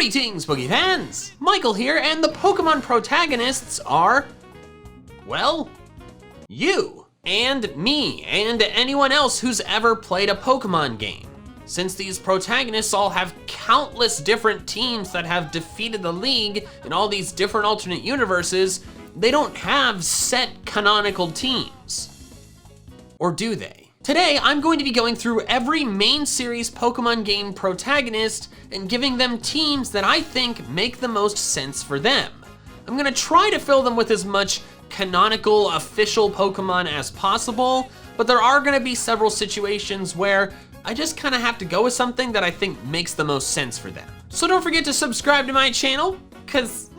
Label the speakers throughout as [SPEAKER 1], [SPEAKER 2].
[SPEAKER 1] Greetings, Boogie fans! Michael here, and the Pokemon protagonists are, well, you, and me, and anyone else who's ever played a Pokemon game. Since these protagonists all have countless different teams that have defeated the League in all these different alternate universes, they don't have set canonical teams. Or do they? Today, I'm going to be going through every main series Pokemon game protagonist and giving them teams that I think make the most sense for them. I'm gonna try to fill them with as much canonical, official Pokemon as possible, but there are gonna be several situations where I just kinda have to go with something that I think makes the most sense for them. So don't forget to subscribe to my channel, cause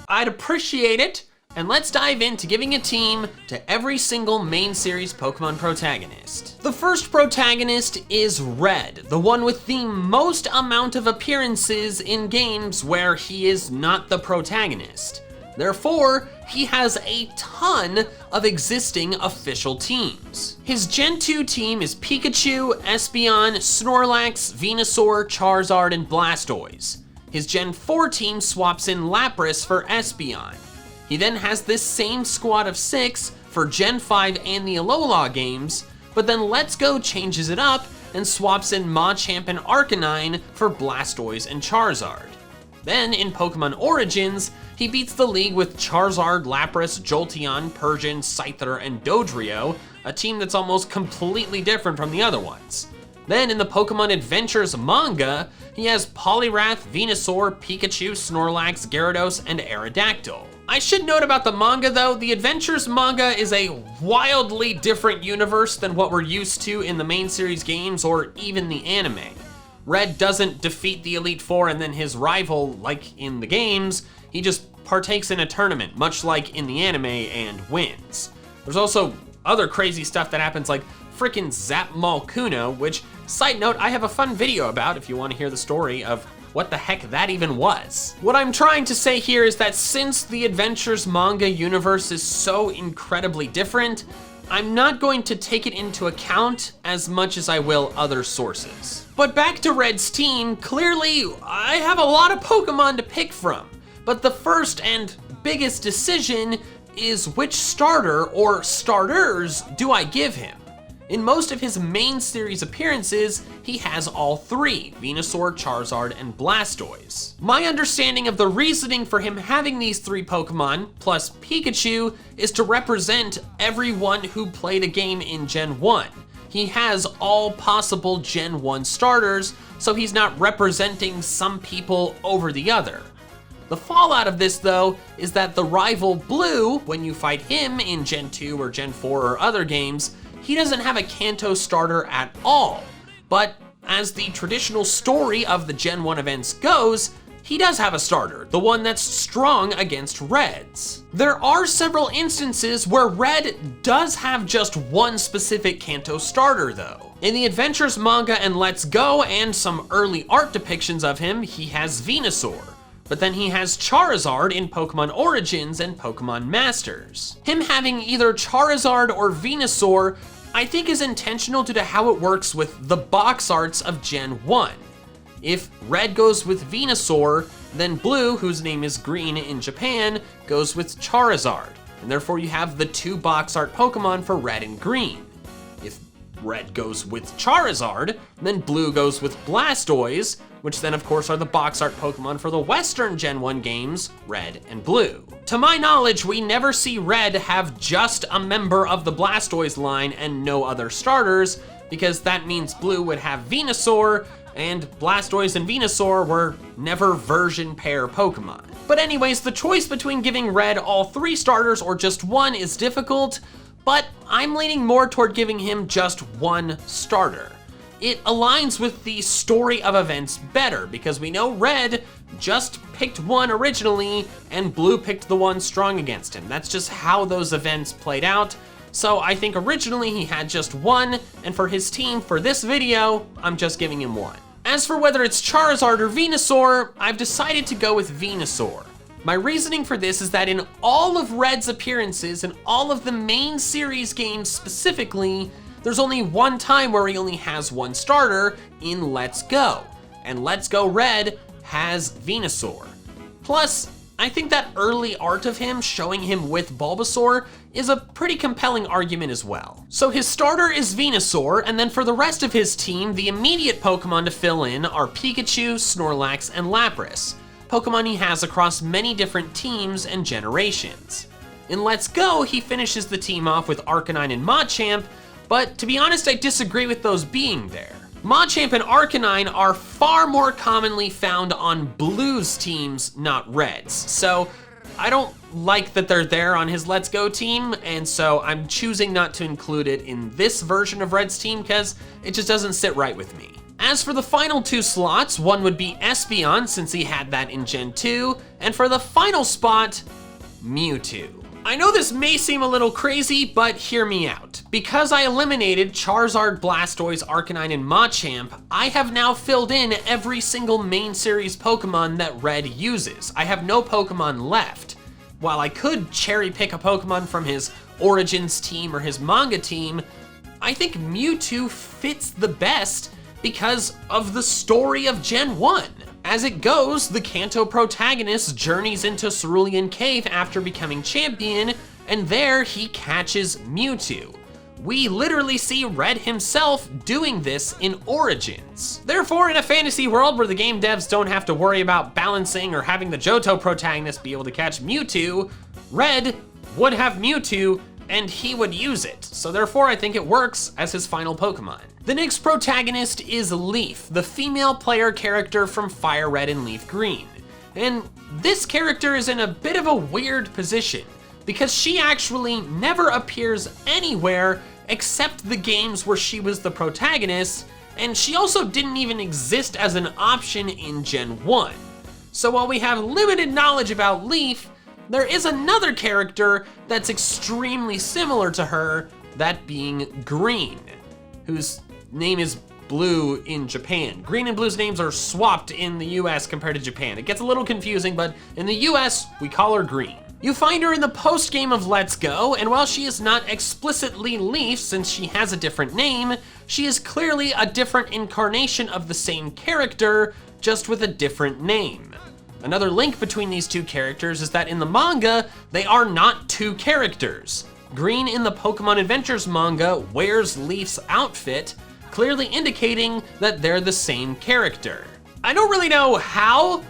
[SPEAKER 1] I'd appreciate it. And let's dive into giving a team to every single main series Pokemon protagonist. The first protagonist is Red, the one with the most amount of appearances in games where he is not the protagonist. Therefore, he has a ton of existing official teams. His Gen 2 team is Pikachu, Espeon, Snorlax, Venusaur, Charizard, and Blastoise. His Gen 4 team swaps in Lapras for Espeon. He then has this same squad of 6 for Gen 5 and the Alola games, but then Let's Go changes it up and swaps in Machamp and Arcanine for Blastoise and Charizard. Then in Pokemon Origins, he beats the League with Charizard, Lapras, Jolteon, Persian, Scyther, and Dodrio, a team that's almost completely different from the other ones. Then in the Pokemon Adventures manga, he has Poliwrath, Venusaur, Pikachu, Snorlax, Gyarados, and Aerodactyl. I should note about the manga though, the Adventures manga is a wildly different universe than what we're used to in the main series games or even the anime. Red doesn't defeat the Elite Four and then his rival like in the games, he just partakes in a tournament, much like in the anime, and wins. There's also other crazy stuff that happens like frickin' Zapmal Kuno, which, side note, I have a fun video about if you want to hear the story of what the heck that even was. What I'm trying to say here is that since the Adventures manga universe is so incredibly different, I'm not going to take it into account as much as I will other sources. But back to Red's team, clearly I have a lot of Pokemon to pick from, but the first and biggest decision is which starter or starters do I give him? In most of his main series appearances, he has all three, Venusaur, Charizard, and Blastoise. My understanding of the reasoning for him having these three Pokemon, plus Pikachu, is to represent everyone who played a game in Gen 1. He has all possible Gen 1 starters, so he's not representing some people over the other. The fallout of this, though, is that the rival Blue, when you fight him in Gen 2 or Gen 4 or other games, he doesn't have a Kanto starter at all. But as the traditional story of the Gen 1 events goes, he does have a starter, the one that's strong against Reds. There are several instances where Red does have just one specific Kanto starter, though. In the Adventures manga and Let's Go and some early art depictions of him, he has Venusaur. But then he has Charizard in Pokemon Origins and Pokemon Masters. Him having either Charizard or Venusaur, I think is intentional due to how it works with the box arts of Gen 1. If Red goes with Venusaur, then Blue, whose name is Green in Japan, goes with Charizard, and therefore you have the two box art Pokemon for Red and Green. If Red goes with Charizard, then Blue goes with Blastoise, which then of course are the box art Pokemon for the Western Gen 1 games, Red and Blue. To my knowledge, we never see Red have just a member of the Blastoise line and no other starters, because that means Blue would have Venusaur, and Blastoise and Venusaur were never version pair Pokemon. But anyways, the choice between giving Red all three starters or just one is difficult, but I'm leaning more toward giving him just one starter. It aligns with the story of events better because we know Red just picked one originally and Blue picked the one strong against him. That's just how those events played out. So I think originally he had just one, and for his team for this video, I'm just giving him one. As for whether it's Charizard or Venusaur, I've decided to go with Venusaur. My reasoning for this is that in all of Red's appearances and all of the main series games specifically, there's only one time where he only has one starter in Let's Go. And Let's Go Red has Venusaur. Plus, I think that early art of him showing him with Bulbasaur is a pretty compelling argument as well. So his starter is Venusaur, and then for the rest of his team, the immediate Pokemon to fill in are Pikachu, Snorlax, and Lapras, Pokemon he has across many different teams and generations. In Let's Go, he finishes the team off with Arcanine and Machamp, but to be honest, I disagree with those being there. Machamp and Arcanine are far more commonly found on Blue's teams, not Red's. So I don't like that they're there on his Let's Go team, and so I'm choosing not to include it in this version of Red's team because it just doesn't sit right with me. As for the final 2 slots, one would be Espeon since he had that in Gen 2, and for the final spot, Mewtwo. I know this may seem a little crazy, but hear me out. Because I eliminated Charizard, Blastoise, Arcanine, and Machamp, I have now filled in every single main series Pokemon that Red uses. I have no Pokemon left. While I could cherry pick a Pokemon from his Origins team or his manga team, I think Mewtwo fits the best because of the story of Gen 1. As it goes, the Kanto protagonist journeys into Cerulean Cave after becoming champion, and there he catches Mewtwo. We literally see Red himself doing this in Origins. Therefore, in a fantasy world where the game devs don't have to worry about balancing or having the Johto protagonist be able to catch Mewtwo, Red would have Mewtwo and he would use it. So therefore, I think it works as his final Pokemon. The next protagonist is Leif, the female player character from Fire Red and Leaf Green. And this character is in a bit of a weird position because she actually never appears anywhere except the games where she was the protagonist, and she also didn't even exist as an option in Gen 1. So while we have limited knowledge about Leif, there is another character that's extremely similar to her, that being Green, whose name is Blue in Japan. Green and Blue's names are swapped in the US compared to Japan. It gets a little confusing, but in the US, we call her Green. You find her in the post-game of Let's Go, and while she is not explicitly Leif since she has a different name, she is clearly a different incarnation of the same character, just with a different name. Another link between these two characters is that in the manga, they are not two characters. Green in the Pokemon Adventures manga wears Leif's outfit, clearly indicating that they're the same character. I don't really know how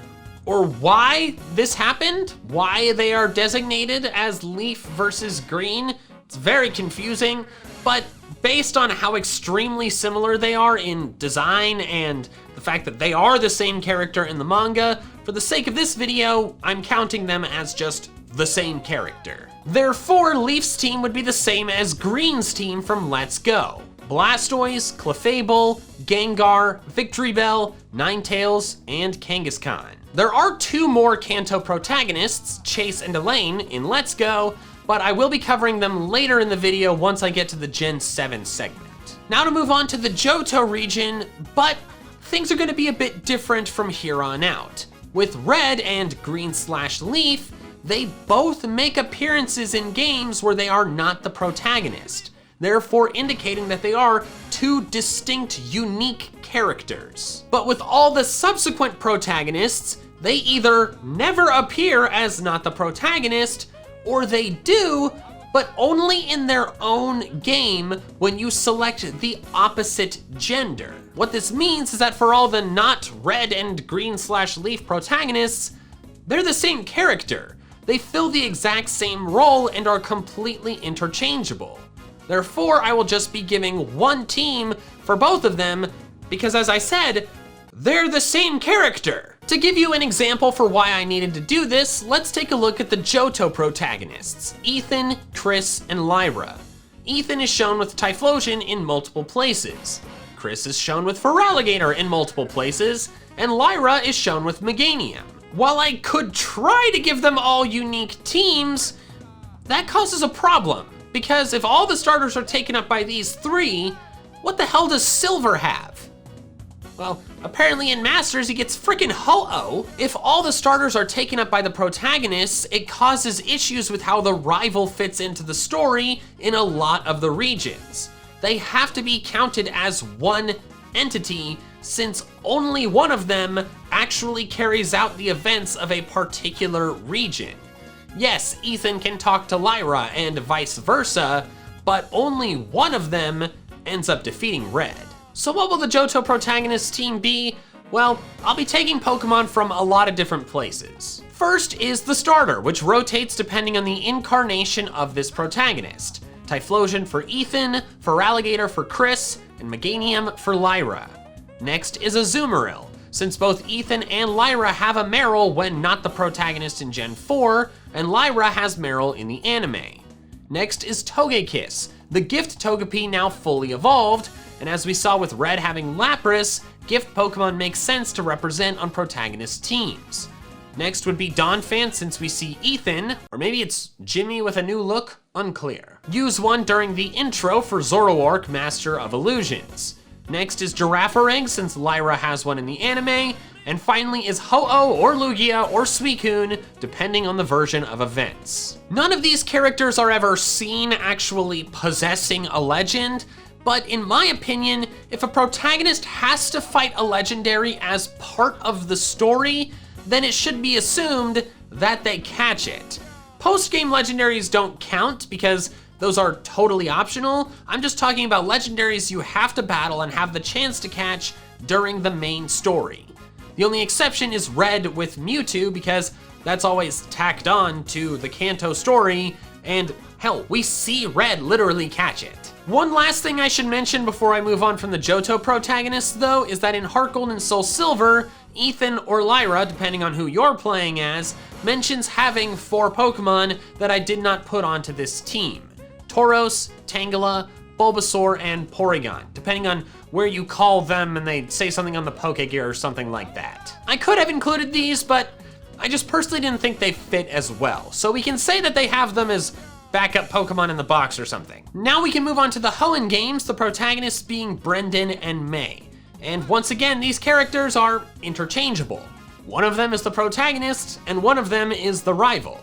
[SPEAKER 1] or why this happened, why they are designated as Leif versus Green. It's very confusing, but based on how extremely similar they are in design and the fact that they are the same character in the manga, for the sake of this video, I'm counting them as just the same character. Therefore, Leif's team would be the same as Green's team from Let's Go. Blastoise, Clefable, Gengar, Victreebel, Ninetales, and Kangaskhan. There are 2 more Kanto protagonists, Chase and Elaine, in Let's Go, but I will be covering them later in the video once I get to the Gen 7 segment. Now to move on to the Johto region, but things are gonna be a bit different from here on out. With Red and Green/Leaf, they both make appearances in games where they are not the protagonist, therefore indicating that they are 2 distinct, unique characters. But with all the subsequent protagonists, they either never appear as not the protagonist, or they do, but only in their own game when you select the opposite gender. What this means is that for all the not Red and Green/Leaf protagonists, they're the same character. They fill the exact same role and are completely interchangeable. Therefore, I will just be giving 1 team for both of them because, as I said, they're the same character. To give you an example for why I needed to do this, let's take a look at the Johto protagonists, Ethan, Chris, and Lyra. Ethan is shown with Typhlosion in multiple places. Chris is shown with Feraligatr in multiple places, and Lyra is shown with Meganium. While I could try to give them all unique teams, that causes a problem, because if all the starters are taken up by these 3, what the hell does Silver have? Well, apparently in Masters, he gets frickin' Ho-Oh. If all the starters are taken up by the protagonists, it causes issues with how the rival fits into the story in a lot of the regions. They have to be counted as one entity since only one of them actually carries out the events of a particular region. Yes, Ethan can talk to Lyra and vice versa, but only one of them ends up defeating Red. So what will the Johto Protagonist team be? Well, I'll be taking Pokemon from a lot of different places. First is the starter, which rotates depending on the incarnation of this protagonist. Typhlosion for Ethan, Feraligatr for Chris, and Meganium for Lyra. Next is Azumarill. Since both Ethan and Lyra have a Marill when not the protagonist in Gen 4, and Lyra has Marill in the anime. Next is Togekiss, the gift Togepi now fully evolved, and as we saw with Red having Lapras, gift Pokemon makes sense to represent on protagonist teams. Next would be Donphan, since we see Ethan, or maybe it's Jimmy with a new look, unclear. Use one during the intro for Zoroark, Master of Illusions. Next is Girafarig, since Lyra has one in the anime, and finally is Ho-Oh or Lugia or Suicune, depending on the version of events. None of these characters are ever seen actually possessing a legend, but in my opinion, if a protagonist has to fight a legendary as part of the story, then it should be assumed that they catch it. Post-game legendaries don't count because those are totally optional. I'm just talking about legendaries you have to battle and have the chance to catch during the main story. The only exception is Red with Mewtwo because that's always tacked on to the Kanto story, and hell, we see Red literally catch it. One last thing I should mention before I move on from the Johto protagonist though is that in Heart Gold and Soul Silver, Ethan or Lyra, depending on who you're playing as, mentions having 4 Pokemon that I did not put onto this team. Tauros, Tangela, Bulbasaur, and Porygon, depending on where you call them and they say something on the Pokegear or something like that. I could have included these, but I just personally didn't think they fit as well, so we can say that they have them as backup Pokemon in the box or something. Now we can move on to the Hoenn games, the protagonists being Brendan and May. And once again, these characters are interchangeable. One of them is the protagonist, and one of them is the rival.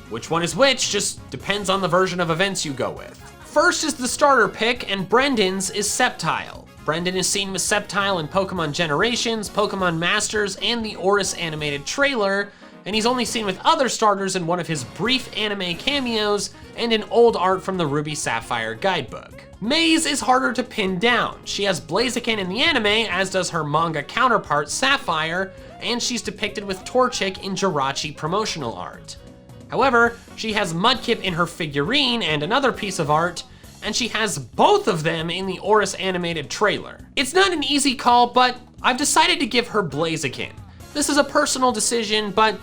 [SPEAKER 1] Which one is which just depends on the version of events you go with. First is the starter pick, and Brendan's is Sceptile. Brendan is seen with Sceptile in Pokemon Generations, Pokemon Masters, and the Oris animated trailer, and he's only seen with other starters in one of his brief anime cameos and in old art from the Ruby Sapphire guidebook. May's is harder to pin down. She has Blaziken in the anime, as does her manga counterpart Sapphire, and she's depicted with Torchic in Jirachi promotional art. However, she has Mudkip in her figurine and another piece of art, and she has both of them in the Oris animated trailer. It's not an easy call, but I've decided to give her Blaziken. This is a personal decision, but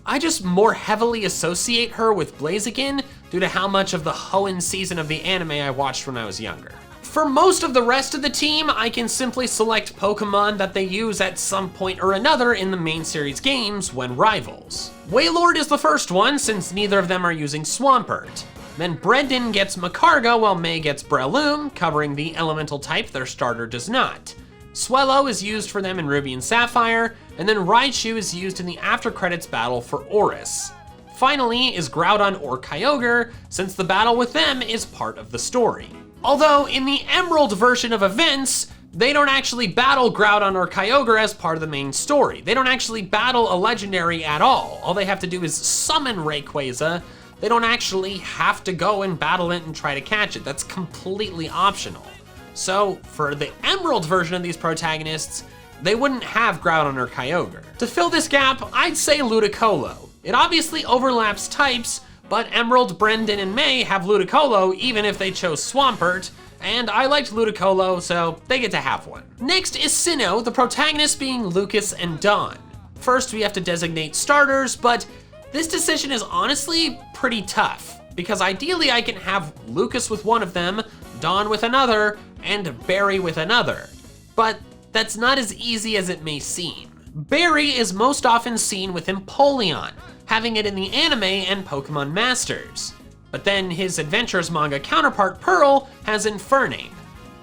[SPEAKER 1] I just more heavily associate her with Blaziken due to how much of the Hoenn season of the anime I watched when I was younger. For most of the rest of the team, I can simply select Pokemon that they use at some point or another in the main series games when rivals. Wailord is the first one, since neither of them are using Swampert. Then Brendan gets Macarga while May gets Breloom, covering the elemental type their starter does not. Swellow is used for them in Ruby and Sapphire, and then Raichu is used in the after credits battle for Oris. Finally is Groudon or Kyogre, since the battle with them is part of the story. Although in the Emerald version of events, they don't actually battle Groudon or Kyogre as part of the main story. They don't actually battle a legendary at all. All they have to do is summon Rayquaza. They don't actually have to go and battle it and try to catch it. That's completely optional. So for the Emerald version of these protagonists, they wouldn't have Groudon or Kyogre. To fill this gap, I'd say Ludicolo. It obviously overlaps types, but Emerald, Brendan, and May have Ludicolo even if they chose Swampert, and I liked Ludicolo, so they get to have one. Next is Sinnoh, the protagonist being Lucas and Dawn. First, we have to designate starters, but this decision is honestly pretty tough, because ideally I can have Lucas with one of them, Dawn with another, and Barry with another. But that's not as easy as it may seem. Barry is most often seen with Empoleon, having it in the anime and Pokemon Masters. But then his Adventures manga counterpart Pearl has Infernape.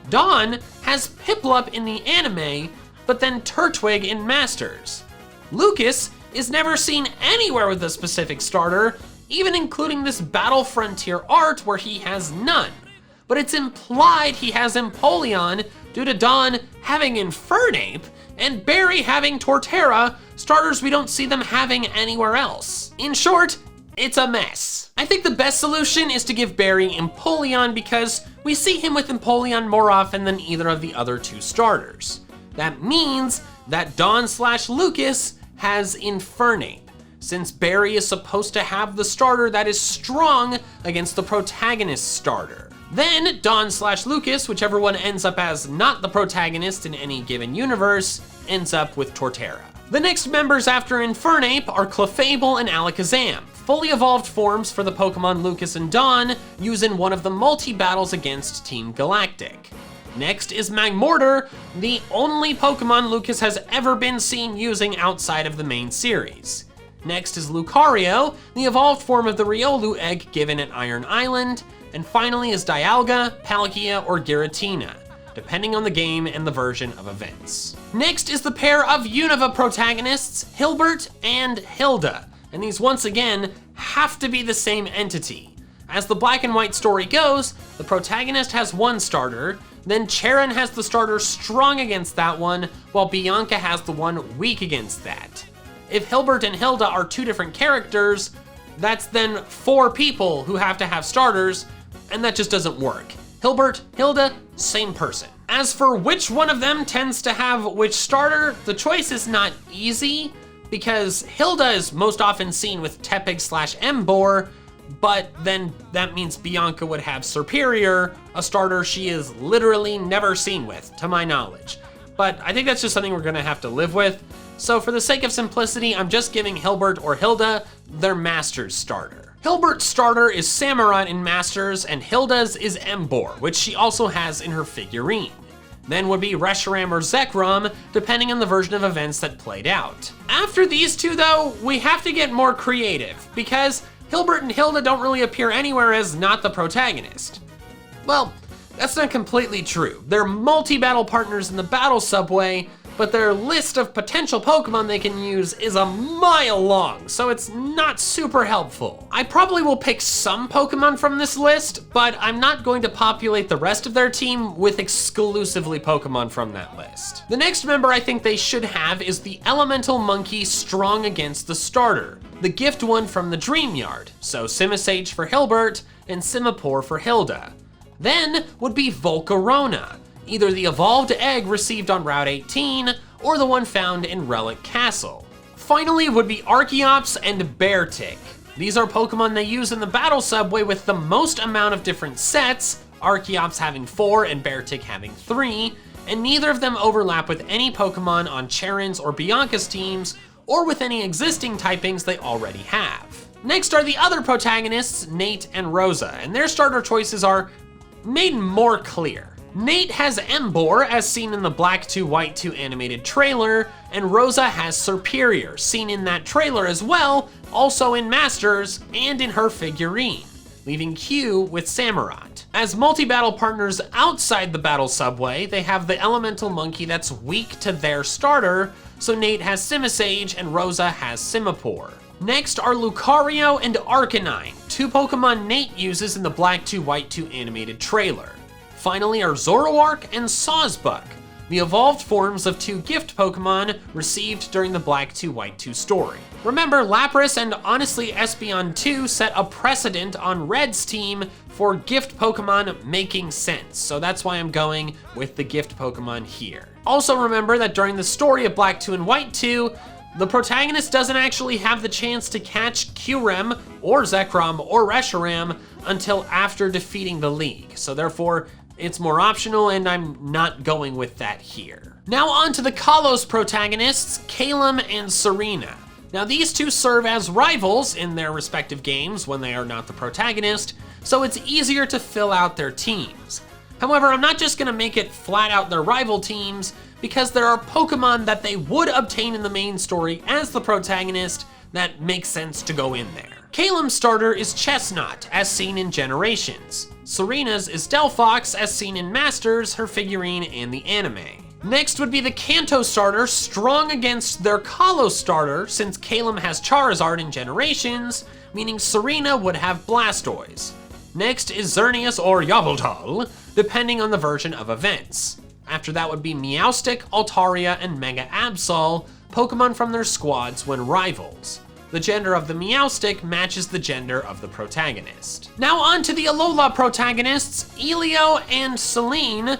[SPEAKER 1] Dawn has Piplup in the anime, but then Turtwig in Masters. Lucas is never seen anywhere with a specific starter, even including this Battle Frontier art where he has none. But it's implied he has Empoleon due to Dawn having Infernape, and Barry having Torterra, starters we don't see them having anywhere else. In short, it's a mess. I think the best solution is to give Barry Empoleon because we see him with Empoleon more often than either of the other two starters. That means that Dawn/Lucas has Infernape, since Barry is supposed to have the starter that is strong against the Protagonist starter. Then Dawn/Lucas, whichever one ends up as not the protagonist in any given universe, ends up with Torterra. The next members after Infernape are Clefable and Alakazam, fully evolved forms for the Pokemon Lucas and Dawn, using one of the multi-battles against Team Galactic. Next is Magmortar, the only Pokemon Lucas has ever been seen using outside of the main series. Next is Lucario, the evolved form of the Riolu egg given at Iron Island. And finally is Dialga, Palkia, or Giratina, depending on the game and the version of events. Next is the pair of Unova protagonists, Hilbert and Hilda. And these once again have to be the same entity. As the black and white story goes, the protagonist has one starter, then Charon has the starter strong against that one, while Bianca has the one weak against that. If Hilbert and Hilda are two different characters, that's then 4 people who have to have starters, and that just doesn't work. Hilbert, Hilda, same person. As for which one of them tends to have which starter, the choice is not easy, because Hilda is most often seen with Tepig/Emboar, but then that means Bianca would have Serperior, a starter she is literally never seen with, to my knowledge. But I think that's just something we're gonna have to live with. So for the sake of simplicity, I'm just giving Hilbert or Hilda their Masters starter. Hilbert's starter is Samurott in Masters, and Hilda's is Emboar, which she also has in her figurine. Then would be Reshiram or Zekrom, depending on the version of events that played out. After these two though, we have to get more creative, because Hilbert and Hilda don't really appear anywhere as not the protagonist. Well, that's not completely true. They're multi-battle partners in the battle subway, but their list of potential Pokemon they can use is a mile long, so it's not super helpful. I probably will pick some Pokemon from this list, but I'm not going to populate the rest of their team with exclusively Pokemon from that list. The next member I think they should have is the Elemental Monkey strong against the starter, the gift one from the Dream Yard, so Simisage for Hilbert and Simipour for Hilda. Then would be Volcarona, either the evolved egg received on Route 18 or the one found in Relic Castle. Finally would be Archeops and Beartic. These are Pokemon they use in the battle subway with the most amount of different sets, Archeops having 4 and Beartic having 3, and neither of them overlap with any Pokemon on Charon's or Bianca's teams or with any existing typings they already have. Next are the other protagonists, Nate and Rosa, and their starter choices are made more clear. Nate has Emboar, as seen in the Black 2 White 2 animated trailer, and Rosa has Serperior, seen in that trailer as well, also in Masters, and in her figurine, leaving Q with Samurott. As multi-battle partners outside the battle subway, they have the Elemental Monkey that's weak to their starter, so Nate has Simisage and Rosa has Simipour. Next are Lucario and Arcanine, 2 Pokemon Nate uses in the Black 2 White 2 animated trailer. Finally are Zoroark and Sawsbuck, the evolved forms of 2 gift Pokemon received during the Black 2 White 2 story. Remember, Lapras and honestly Espeon 2 set a precedent on Red's team for gift Pokemon making sense, so that's why I'm going with the gift Pokemon here. Also remember that during the story of Black 2 and White 2, the protagonist doesn't actually have the chance to catch Kyurem or Zekrom or Reshiram until after defeating the League, so therefore it's more optional and I'm not going with that here. Now on to the Kalos protagonists, Calum and Serena. Now these two serve as rivals in their respective games when they are not the protagonist, so it's easier to fill out their teams. However, I'm not just gonna make it flat out their rival teams, because there are Pokemon that they would obtain in the main story as the protagonist that makes sense to go in there. Calum's starter is Chestnut, as seen in Generations. Serena's is Delphox, as seen in Masters, her figurine, and the anime. Next would be the Kanto starter, strong against their Kalos starter, since Calum has Charizard in Generations, meaning Serena would have Blastoise. Next is Xerneas or Yveltal, depending on the version of events. After that would be Meowstic, Altaria, and Mega Absol, Pokemon from their squads when rivals. The gender of the Meowstic matches the gender of the protagonist. Now on to the Alola protagonists, Elio and Celine.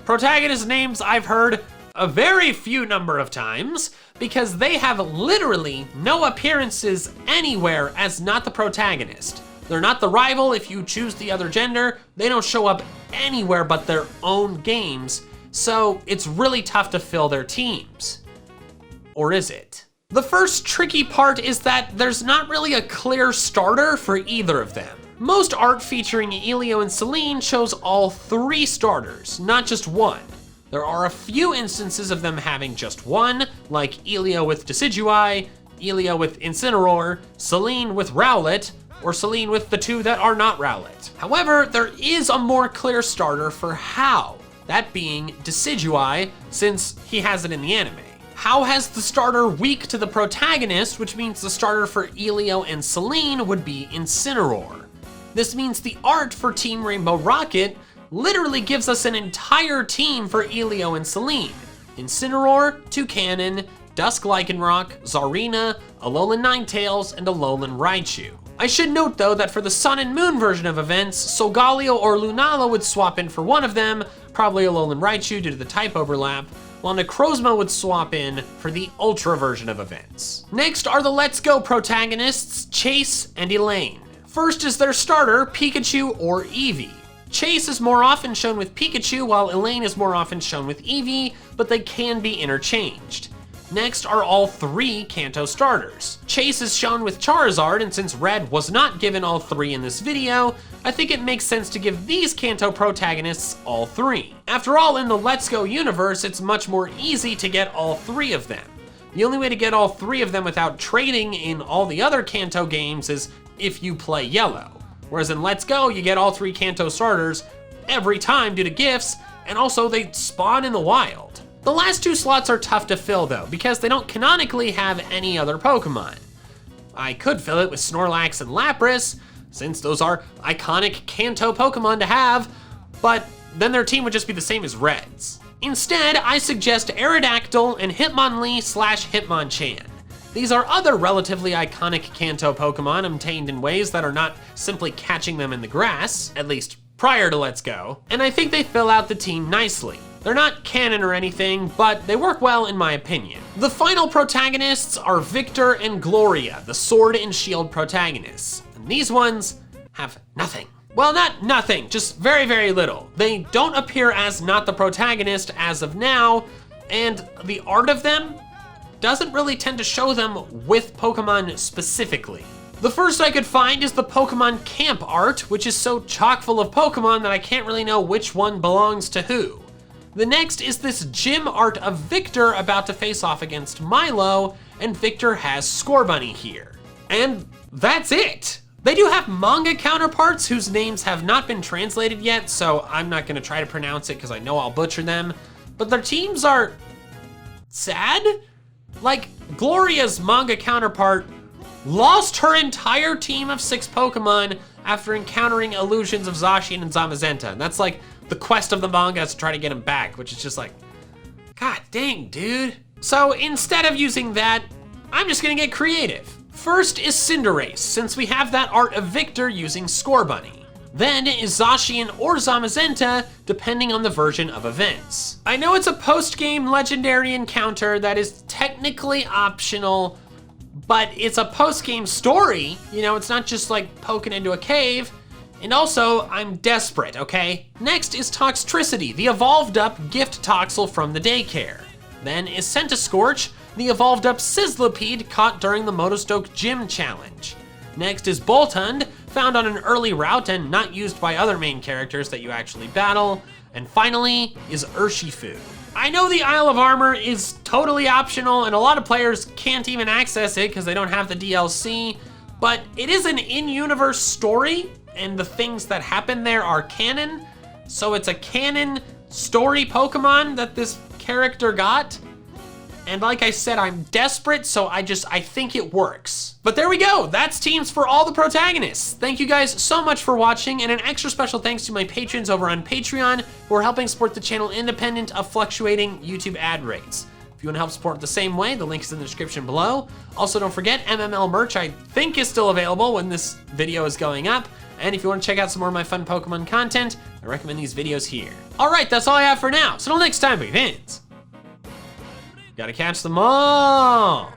[SPEAKER 1] Protagonist names I've heard a very few number of times because they have literally no appearances anywhere as not the protagonist. They're not the rival if you choose the other gender. They don't show up anywhere but their own games, so it's really tough to fill their teams. Or is it? The first tricky part is that there's not really a clear starter for either of them. Most art featuring Elio and Celine shows all 3 starters, not just one. There are a few instances of them having just one, like Elio with Decidueye, Elio with Incineroar, Celine with Rowlet, or Celine with the 2 that are not Rowlet. However, there is a more clear starter for Hau, that being Decidueye, since he has it in the anime. Hau has the starter weak to the protagonist, which means the starter for Elio and Celine would be Incineroar. This means the art for Team Rainbow Rocket literally gives us an entire team for Elio and Celine. Incineroar, Toucannon, Dusk Lycanroc, Xerneas, Alolan Ninetales, and Alolan Raichu. I should note though that for the Sun and Moon version of events, Solgaleo or Lunala would swap in for one of them, probably Alolan Raichu due to the type overlap, while Necrozma would swap in for the Ultra version of events. Next are the Let's Go protagonists, Chase and Elaine. First is their starter, Pikachu or Eevee. Chase is more often shown with Pikachu, while Elaine is more often shown with Eevee, but they can be interchanged. Next are all 3 Kanto starters. Chase is shown with Charizard, and since Red was not given all 3 in this video, I think it makes sense to give these Kanto protagonists all 3. After all, in the Let's Go universe, it's much more easy to get all 3 of them. The only way to get all 3 of them without trading in all the other Kanto games is if you play Yellow. Whereas in Let's Go, you get all 3 Kanto starters every time due to gifts, and also they spawn in the wild. The last 2 slots are tough to fill though, because they don't canonically have any other Pokemon. I could fill it with Snorlax and Lapras, since those are iconic Kanto Pokemon to have, but then their team would just be the same as Red's. Instead, I suggest Aerodactyl and Hitmonlee/Hitmonchan. These are other relatively iconic Kanto Pokemon obtained in ways that are not simply catching them in the grass, at least prior to Let's Go, and I think they fill out the team nicely. They're not canon or anything, but they work well in my opinion. The final protagonists are Victor and Gloria, the Sword and Shield protagonists, and these ones have nothing. Well, not nothing, just very, very little. They don't appear as not the protagonist as of now, and the art of them doesn't really tend to show them with Pokemon specifically. The first I could find is the Pokemon Camp art, which is so chock full of Pokemon that I can't really know which one belongs to who. The next is this gym art of Victor about to face off against Milo, and Victor has Scorbunny here. And that's it. They do have manga counterparts whose names have not been translated yet, so I'm not gonna try to pronounce it because I know I'll butcher them, but their teams are sad? Like, Gloria's manga counterpart lost her entire team of 6 Pokemon after encountering illusions of Zacian and Zamazenta. And that's like the quest of the manga is to try to get him back, which is just like, god dang, dude. So instead of using that, I'm just gonna get creative. First is Cinderace, since we have that art of Victor using Scorbunny. Then is Zacian or Zamazenta, depending on the version of events. I know it's a post-game legendary encounter that is technically optional, but it's a post-game story. You know, it's not just like poking into a cave. And also, I'm desperate, okay? Next is Toxicity, the evolved up gift Toxel from the daycare. Then is Centiskorch, the evolved up Sizzlipede caught during the Motostoke Gym Challenge. Next is Boltund, found on an early route and not used by other main characters that you actually battle. And finally is Urshifu. I know the Isle of Armor is totally optional and a lot of players can't even access it because they don't have the DLC, but it is an in-universe story and the things that happen there are canon, so it's a canon story Pokemon that this character got. And like I said, I'm desperate, so I think it works. But there we go, that's teams for all the protagonists. Thank you guys so much for watching, and an extra special thanks to my patrons over on Patreon who are helping support the channel independent of fluctuating YouTube ad rates. If you wanna help support the same way, the link is in the description below. Also, don't forget, MML merch I think is still available when this video is going up. And if you wanna check out some more of my fun Pokemon content, I recommend these videos here. All right, that's all I have for now. So until next time, big fans, gotta catch them all.